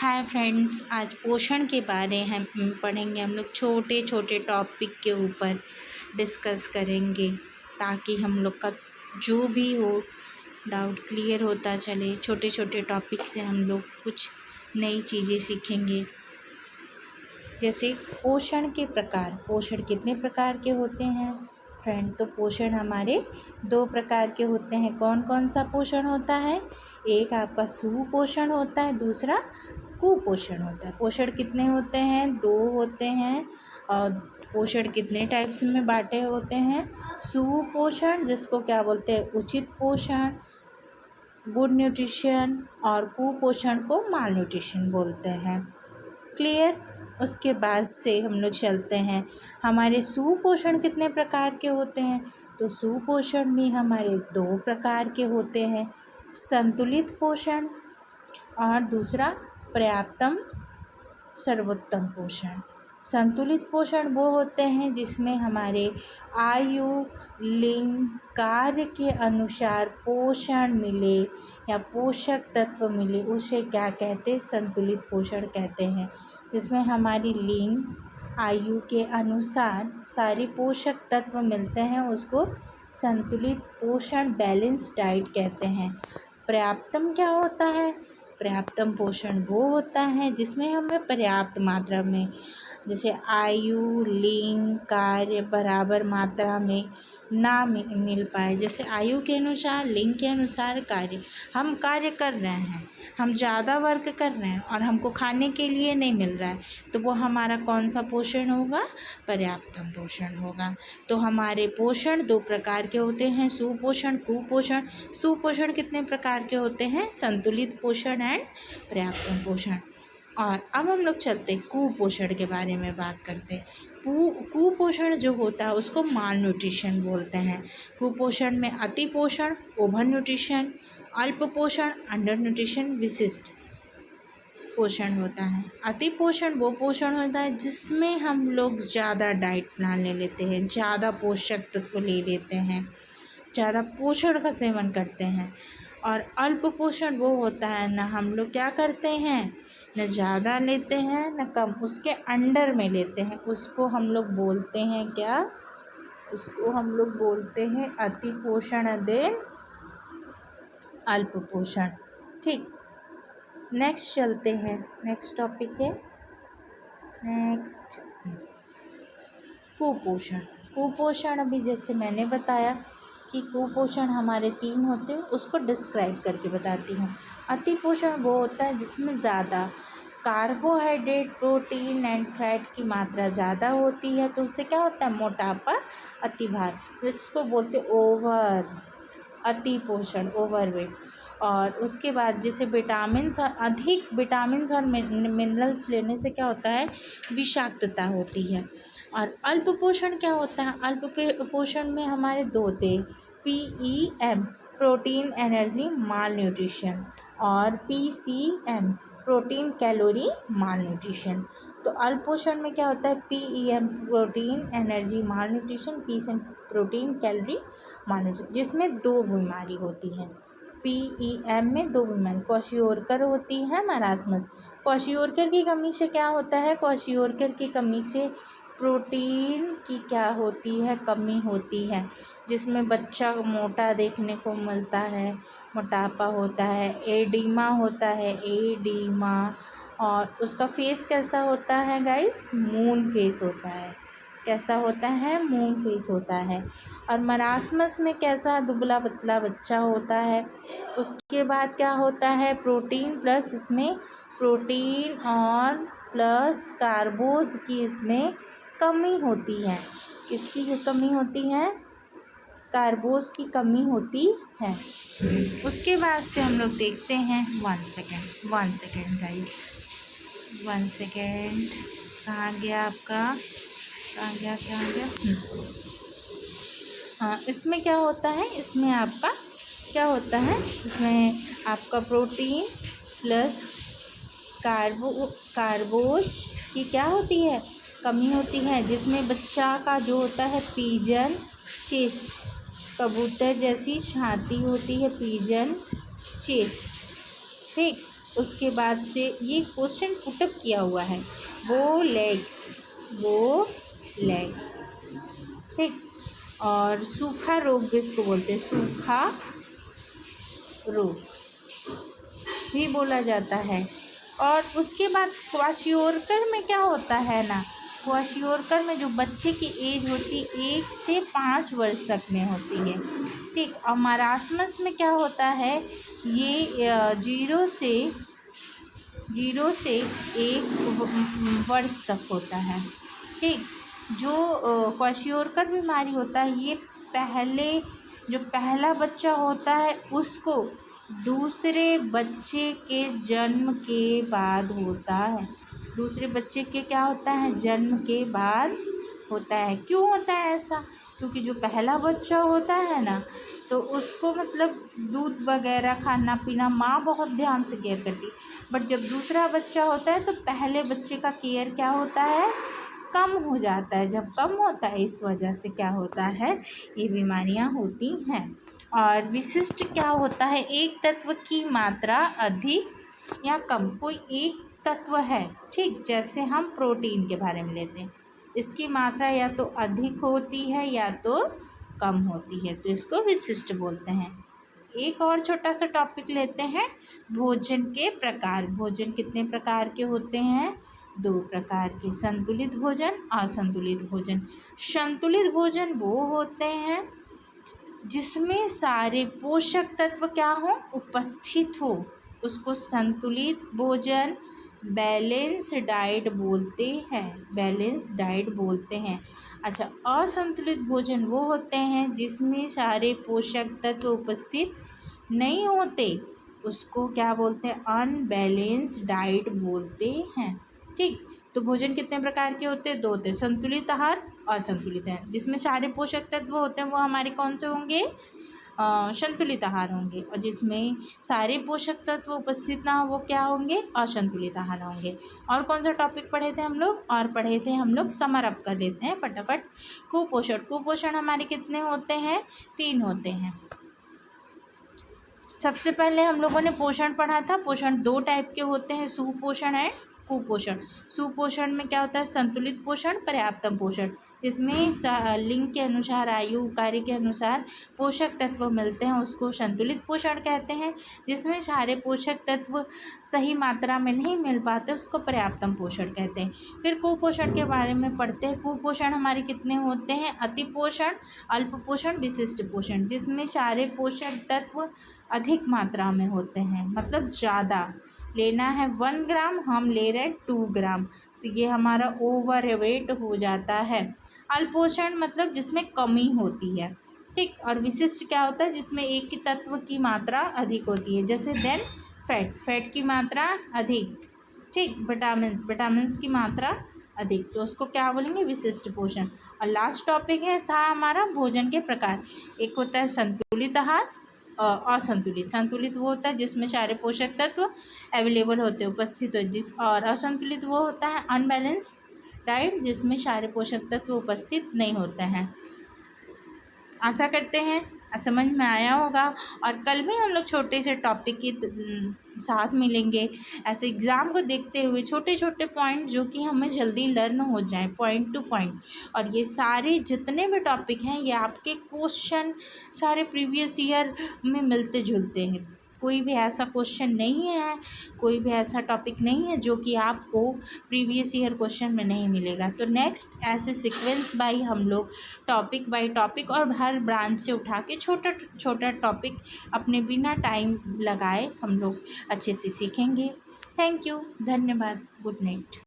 Hi friends, आज पोषण के बारे हम पढ़ेंगे। हम लोग छोटे छोटे टॉपिक के ऊपर डिस्कस करेंगे ताकि हम लोग का जो भी हो डाउट क्लियर होता चले। छोटे छोटे टॉपिक से हम लोग कुछ नई चीज़ें सीखेंगे। जैसे पोषण के प्रकार। पोषण कितने प्रकार के होते हैं फ्रेंड? तो पोषण हमारे 2 प्रकार के होते हैं। कौन कौन सा पोषण होता है? एक आपका सुपोषण होता है, दूसरा कुपोषण होता है। पोषण कितने होते हैं? 2 होते हैं। और पोषण कितने टाइप्स में बांटे होते हैं? सुपोषण, जिसको क्या बोलते हैं, उचित पोषण, गुड न्यूट्रिशन, और कुपोषण को माल न्यूट्रिशन बोलते हैं। क्लियर? उसके बाद से हम लोग चलते हैं, हमारे सुपोषण कितने प्रकार के होते हैं? तो सुपोषण भी हमारे 2 प्रकार के होते हैं, संतुलित पोषण और दूसरा पर्याप्तम सर्वोत्तम पोषण। संतुलित पोषण वो होते हैं जिसमें हमारे आयु, लिंग, कार्य के अनुसार पोषण मिले या पोषक तत्व मिले, उसे क्या कहते हैं? संतुलित पोषण कहते हैं। जिसमें हमारी लिंग, आयु के अनुसार सारे पोषक तत्व मिलते हैं, उसको संतुलित पोषण, बैलेंस डाइट कहते हैं। पर्याप्तम क्या होता है? पर्याप्तम पोषण वो होता है जिसमें हमें पर्याप्त मात्रा में, जैसे आयु, लिंग, कार्य बराबर मात्रा में ना मिल पाए। जैसे आयु के अनुसार, लिंग के अनुसार कार्य, हम कार्य कर रहे हैं, हम ज़्यादा वर्क कर रहे हैं और हमको खाने के लिए नहीं मिल रहा है, तो वो हमारा कौन सा पोषण होगा? पर्याप्तम पोषण होगा। तो हमारे पोषण 2 प्रकार के होते हैं, सुपोषण, कुपोषण। सुपोषण कितने प्रकार के होते हैं? संतुलित पोषण एंड पर्याप्तम पोषण। और अब हम लोग चलते कुपोषण के बारे में बात करते हैं। कुपोषण जो होता है उसको माल न्यूट्रिशन बोलते हैं। कुपोषण में अति पोषण, ओवर न्यूट्रिशन, अल्प पोषण, अंडर न्यूट्रिशन, विशिष्ट पोषण होता है। अति पोषण वो पोषण होता है जिसमें हम लोग ज़्यादा डाइट प्लान ले लेते हैं, ज़्यादा पोषक तत्व ले लेते हैं, ज़्यादा पोषण का सेवन करते हैं। और अल्प पोषण वो होता है ना हम लोग क्या करते हैं, न ज़्यादा लेते हैं न कम, उसके अंडर में लेते हैं। उसको हम लोग बोलते हैं क्या? उसको हम लोग बोलते हैं अति पोषण देन अल्प पोषण। ठीक, नेक्स्ट चलते हैं। नेक्स्ट टॉपिक है कुपोषण। कुपोषण अभी जैसे मैंने बताया कि कुपोषण हमारे 3 होते हैं, उसको डिस्क्राइब करके बताती हूँ। अति पोषण वो होता है जिसमें ज़्यादा कार्बोहाइड्रेट, प्रोटीन एंड फैट की मात्रा ज़्यादा होती है, तो उससे क्या होता है? मोटापा, अतिभार, जिसको बोलते ओवर, अति पोषण, ओवरवेट। और उसके बाद जैसे विटामिन और अधिक विटामिन और मिनरल्स लेने से क्या होता है? विषाक्तता होती है। और अल्प पोषण क्या होता है? अल्प पोषण में हमारे 2 थे, PEM प्रोटीन एनर्जी माल न्यूट्रिशन और PCM प्रोटीन कैलोरी माल न्यूट्रिशन। तो अल्प पोषण में क्या होता है? PEM प्रोटीन एनर्जी माल न्यूट्रिशन, PCM प्रोटीन कैलोरी माल न्यूट्रिशन, जिसमें 2 बीमारी होती हैं। PEM में 2 बीमारी क्वाशियोरकर होती है, मरासमस। क्वाशियोरकर की कमी से क्या होता है? क्वाशियोरकर की कमी से प्रोटीन की क्या होती है? कमी होती है, जिसमें बच्चा मोटा देखने को मिलता है, मोटापा होता है, एडिमा होता है, एडिमा। और उसका फेस कैसा होता है गाइस? मून फेस होता है। कैसा होता है? मून फेस होता है। और मरासमस में कैसा? दुबला पतला बच्चा होता है। उसके बाद क्या होता है? प्रोटीन प्लस, इसमें प्रोटीन और प्लस कार्बोज की इसमें कमी होती है। किसकी कमी होती है? कार्बोज की कमी होती है। उसके बाद से हम लोग देखते हैं, 1 सेकेंड गाइस, 1 सेकेंड। कहाँ गया आपका? कहाँ गया? हाँ, इसमें क्या होता है? इसमें आपका क्या होता है? इसमें आपका प्रोटीन प्लस कार्बोज की क्या होती है? कमी होती है, जिसमें बच्चा का जो होता है पिजन चेस्ट, कबूतर जैसी छाती होती है, पिजन चेस्ट। ठीक, उसके बाद से ये क्वेश्चन पुटअप किया हुआ है, वो लेग्स, वो लेग, ठीक। और सूखा रोग भी इसको बोलते हैं, सूखा रोग भी बोला जाता है। और उसके बाद क्वाशियोरकर में क्या होता है ना, क्वाशियोरकर में जो बच्चे की एज होती है 1 से 5 वर्ष तक में होती है, ठीक। और मरासमस में क्या होता है, ये 0 से 1 वर्ष तक होता है, ठीक। जो क्वाशियोरकर बीमारी होता है, ये जो पहला बच्चा होता है उसको दूसरे बच्चे के जन्म के बाद होता है। दूसरे बच्चे के क्या होता है, जन्म के बाद होता है। क्यों होता है ऐसा, क्योंकि जो पहला बच्चा होता है ना, तो उसको मतलब दूध वगैरह खाना पीना माँ बहुत ध्यान से केयर करती है। बट जब दूसरा बच्चा होता है तो पहले बच्चे का केयर क्या होता है, कम हो जाता है। जब कम होता है, इस वजह से क्या होता है, ये बीमारियां होती हैं। और विशिष्ट क्या होता है, एक तत्व की मात्रा अधिक या कम। कोई एक तत्व है, ठीक, जैसे हम प्रोटीन के बारे में लेते हैं, इसकी मात्रा या तो अधिक होती है या तो कम होती है, तो इसको विशिष्ट बोलते हैं। एक और छोटा सा टॉपिक लेते हैं, भोजन के प्रकार। भोजन कितने प्रकार के होते हैं, 2 प्रकार के, संतुलित भोजन, असंतुलित भोजन। संतुलित भोजन वो होते हैं जिसमें सारे पोषक तत्व क्या हो, उपस्थित हो, उसको संतुलित भोजन, बैलेंस डाइट बोलते हैं, बैलेंस डाइट बोलते हैं। अच्छा, असंतुलित भोजन वो होते हैं जिसमें सारे पोषक तत्व उपस्थित नहीं होते, उसको क्या बोलते हैं, अनबैलेंस डाइट बोलते हैं, ठीक। तो भोजन कितने प्रकार के होते हैं, 2 होते हैं, संतुलित आहार, असंतुलित है। जिसमें सारे पोषक तत्व होते हैं वो हमारे कौन से होंगे, संतुलित आहार होंगे। और जिसमें सारे पोषक तत्व उपस्थित ना हो वो क्या होंगे, असंतुलित आहार होंगे। और कौन सा टॉपिक पढ़े थे हम लोग, और पढ़े थे हम लोग, समर अप कर लेते हैं फटाफट। कुपोषण, कुपोषण हमारे कितने होते हैं, 3 होते हैं। सबसे पहले हम लोगों ने पोषण पढ़ा था, पोषण 2 टाइप के होते हैं, सुपोषण है, कुपोषण। सुपोषण में क्या होता है, संतुलित पोषण, पर्याप्तम पोषण। इसमें लिंग के अनुसार, आयु कार्य के अनुसार पोषक तत्व मिलते हैं, उसको संतुलित पोषण कहते हैं। जिसमें सारे पोषक तत्व सही मात्रा में नहीं मिल पाते, उसको पर्याप्तम पोषण कहते हैं। फिर कुपोषण के बारे में पढ़ते हैं। कुपोषण हमारे कितने होते हैं, अति पोषण, अल्प पोषण, विशिष्ट पोषण। जिसमें सारे पोषक तत्व अधिक मात्रा में होते हैं, मतलब ज़्यादा लेना है 1 ग्राम, हम ले रहे हैं 2 ग्राम, तो ये हमारा ओवरवेट हो जाता है। अल्पोषण मतलब जिसमें कमी होती है, ठीक। और विशिष्ट क्या होता है, जिसमें एक तत्व की मात्रा अधिक होती है, जैसे देन फैट की मात्रा अधिक, ठीक। विटामिन्स की मात्रा अधिक, तो उसको क्या बोलेंगे, विशिष्ट पोषण। और लास्ट टॉपिक था हमारा भोजन के प्रकार। एक होता है संतुलित आहार, असंतुलित। संतुलित वो होता है जिसमें सारे पोषक तत्व अवेलेबल होते हैं, उपस्थित हो। और असंतुलित वो होता है अनबैलेंस डाइट, जिसमें सारे पोषक तत्व उपस्थित नहीं होते हैं। आशा करते हैं समझ में आया होगा। और कल भी हम लोग छोटे से टॉपिक के साथ मिलेंगे, ऐसे एग्ज़ाम को देखते हुए छोटे छोटे पॉइंट जो कि हमें जल्दी लर्न हो जाए, पॉइंट टू पॉइंट। और ये सारे जितने भी टॉपिक हैं ये आपके क्वेश्चन सारे प्रीवियस ईयर में मिलते जुलते हैं। कोई भी ऐसा क्वेश्चन नहीं है, कोई भी ऐसा टॉपिक नहीं है जो कि आपको प्रीवियस ईयर क्वेश्चन में नहीं मिलेगा। तो नेक्स्ट ऐसे सीक्वेंस बाई हम लोग टॉपिक बाई टॉपिक और हर ब्रांच से उठा के छोटा छोटा टॉपिक अपने बिना टाइम लगाए हम लोग अच्छे से सीखेंगे। थैंक यू, धन्यवाद, गुड नाइट।